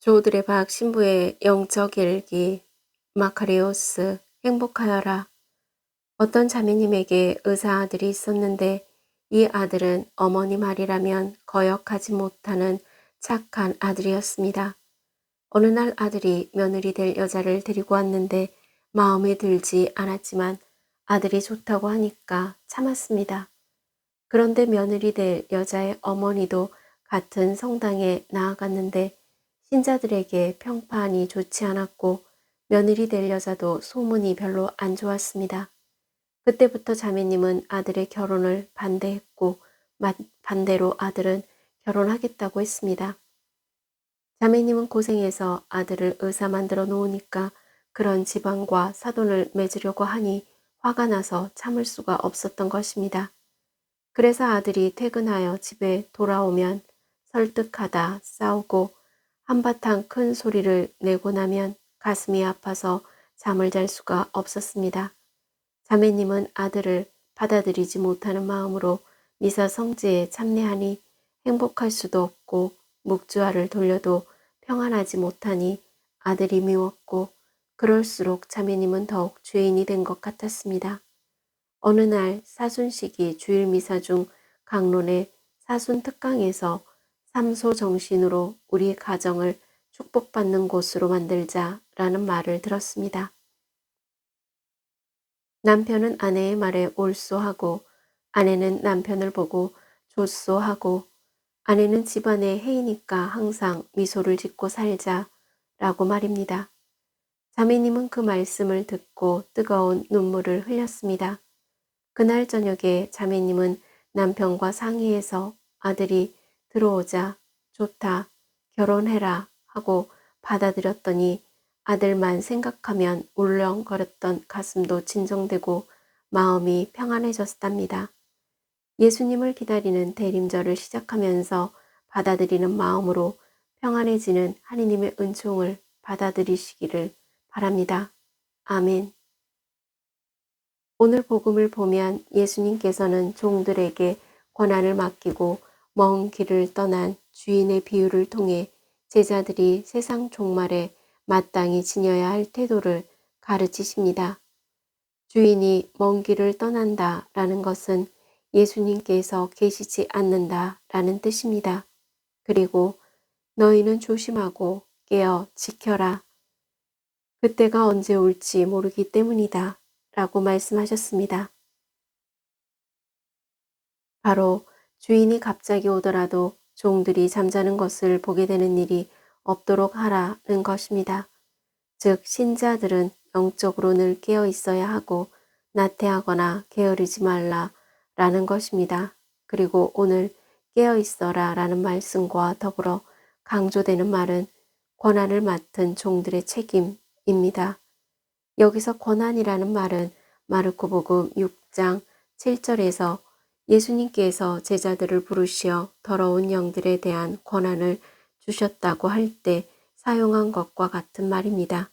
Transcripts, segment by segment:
조드레 박 신부의 영적 일기. 마카리오스, 행복하여라. 어떤 자매님에게 의사 아들이 있었는데 이 아들은 어머니 말이라면 거역하지 못하는 착한 아들이었습니다. 어느 날 아들이 며느리 될 여자를 데리고 왔는데 마음에 들지 않았지만 아들이 좋다고 하니까 참았습니다. 그런데 며느리 될 여자의 어머니도 같은 성당에 나아갔는데 신자들에게 평판이 좋지 않았고 며느리 될 여자도 소문이 별로 안 좋았습니다. 그때부터 자매님은 아들의 결혼을 반대했고 반대로 아들은 결혼하겠다고 했습니다. 자매님은 고생해서 아들을 의사 만들어 놓으니까 그런 지방과 사돈을 맺으려고 하니 화가 나서 참을 수가 없었던 것입니다. 그래서 아들이 퇴근하여 집에 돌아오면 설득하다 싸우고 한바탕 큰 소리를 내고 나면 가슴이 아파서 잠을 잘 수가 없었습니다. 자매님은 아들을 받아들이지 못하는 마음으로 미사 성지에 참례하니 행복할 수도 없고 묵주알을 돌려도 평안하지 못하니 아들이 미웠고 그럴수록 자매님은 더욱 죄인이 된 것 같았습니다. 어느 날 사순식이 주일 미사 중 강론의 사순 특강에서 삼소 정신으로 우리 가정을 축복받는 곳으로 만들자라는 말을 들었습니다. 남편은 아내의 말에 옳소하고 아내는 남편을 보고 좋소하고 아내는 집안의 해이니까 항상 미소를 짓고 살자라고 말입니다. 자매님은 그 말씀을 듣고 뜨거운 눈물을 흘렸습니다. 그날 저녁에 자매님은 남편과 상의해서 아들이 들어오자 좋다, 결혼해라 하고 받아들였더니 아들만 생각하면 울렁거렸던 가슴도 진정되고 마음이 평안해졌답니다. 예수님을 기다리는 대림절을 시작하면서 받아들이는 마음으로 평안해지는 하느님의 은총을 받아들이시기를 바랍니다. 아멘. 오늘 복음을 보면 예수님께서는 종들에게 권한을 맡기고 먼 길을 떠난 주인의 비유를 통해 제자들이 세상 종말에 마땅히 지녀야 할 태도를 가르치십니다. 주인이 먼 길을 떠난다 라는 것은 예수님께서 계시지 않는다 라는 뜻입니다. 그리고 너희는 조심하고 깨어 지켜라. 그때가 언제 올지 모르기 때문이다 라고 말씀하셨습니다. 바로 주인이 갑자기 오더라도 종들이 잠자는 것을 보게 되는 일이 없도록 하라는 것입니다. 즉 신자들은 영적으로 늘 깨어 있어야 하고 나태하거나 게으르지 말라라는 것입니다. 그리고 오늘 깨어 있어라 라는 말씀과 더불어 강조되는 말은 권한을 맡은 종들의 책임입니다. 여기서 권한이라는 말은 마르코복음 6장 7절에서 예수님께서 제자들을 부르시어 더러운 영들에 대한 권한을 주셨다고 할 때 사용한 것과 같은 말입니다.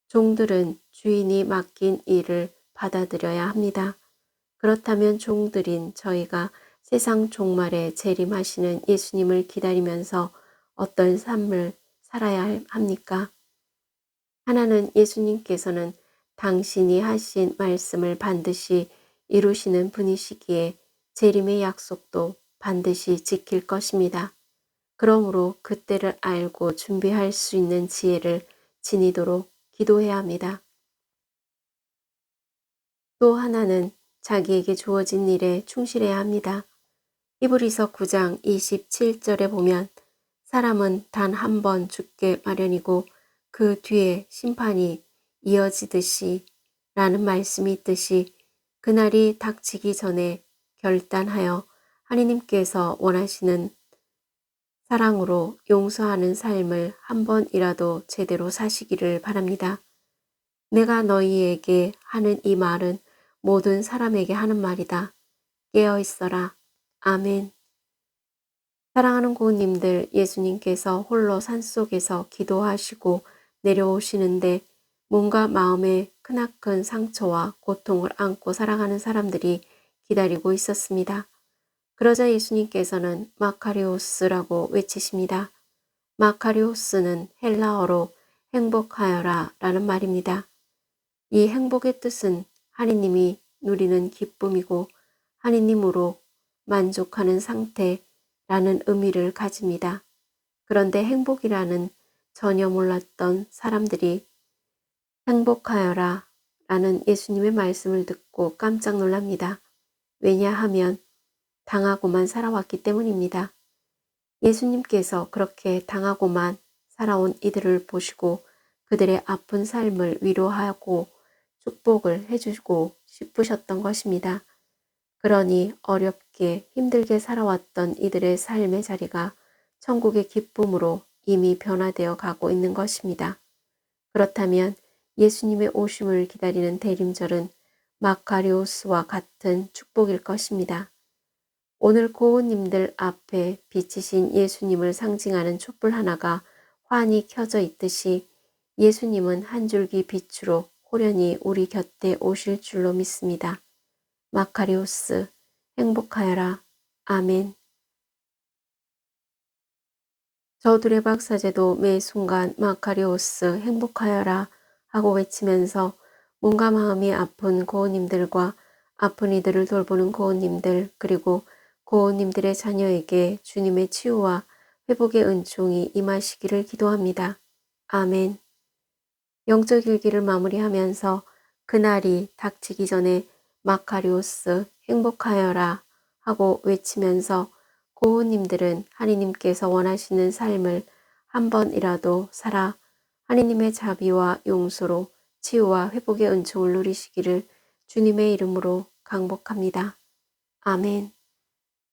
종들은 주인이 맡긴 일을 받아들여야 합니다. 그렇다면 종들인 저희가 세상 종말에 재림하시는 예수님을 기다리면서 어떤 삶을 살아야 합니까? 하나는 예수님께서는 당신이 하신 말씀을 반드시 이루시는 분이시기에 재림의 약속도 반드시 지킬 것입니다. 그러므로 그때를 알고 준비할 수 있는 지혜를 지니도록 기도해야 합니다. 또 하나는 자기에게 주어진 일에 충실해야 합니다. 히브리서 9장 27절에 보면 사람은 단 한 번 죽게 마련이고 그 뒤에 심판이 이어지듯이 라는 말씀이 있듯이 그날이 닥치기 전에 결단하여 하느님께서 원하시는 사랑으로 용서하는 삶을 한 번이라도 제대로 사시기를 바랍니다. 내가 너희에게 하는 이 말은 모든 사람에게 하는 말이다. 깨어 있어라. 아멘. 사랑하는 고우님들, 예수님께서 홀로 산속에서 기도하시고 내려오시는데 몸과 마음에 크나큰 상처와 고통을 안고 살아가는 사람들이 기다리고 있었습니다. 그러자 예수님께서는 마카리오스라고 외치십니다. 마카리오스는 헬라어로 행복하여라 라는 말입니다. 이 행복의 뜻은 하느님이 누리는 기쁨이고 하느님으로 만족하는 상태라는 의미를 가집니다. 그런데 행복이라는 전혀 몰랐던 사람들이 행복하여라 라는 예수님의 말씀을 듣고 깜짝 놀랍니다. 왜냐하면 당하고만 살아왔기 때문입니다. 예수님께서 그렇게 당하고만 살아온 이들을 보시고 그들의 아픈 삶을 위로하고 축복을 해주고 싶으셨던 것입니다. 그러니 어렵게 힘들게 살아왔던 이들의 삶의 자리가 천국의 기쁨으로 이미 변화되어 가고 있는 것입니다. 그렇다면 예수님의 오심을 기다리는 대림절은 마카리오스와 같은 축복일 것입니다. 오늘 고은님들 앞에 비치신 예수님을 상징하는 촛불 하나가 환히 켜져 있듯이 예수님은 한 줄기 빛으로 호련히 우리 곁에 오실 줄로 믿습니다. 마카리오스, 행복하여라. 아멘. 저 두레박사제도 매 순간 마카리오스, 행복하여라 하고 외치면서 몸과 마음이 아픈 고은님들과 아픈 이들을 돌보는 고은님들 그리고 고은님들의 자녀에게 주님의 치유와 회복의 은총이 임하시기를 기도합니다. 아멘. 영적 일기를 마무리하면서 그날이 닥치기 전에 마카리오스 행복하여라 하고 외치면서 고은님들은 하느님께서 원하시는 삶을 한 번이라도 살아 하느님의 자비와 용서로 치유와 회복의 은총을 누리시기를 주님의 이름으로 강복합니다. 아멘.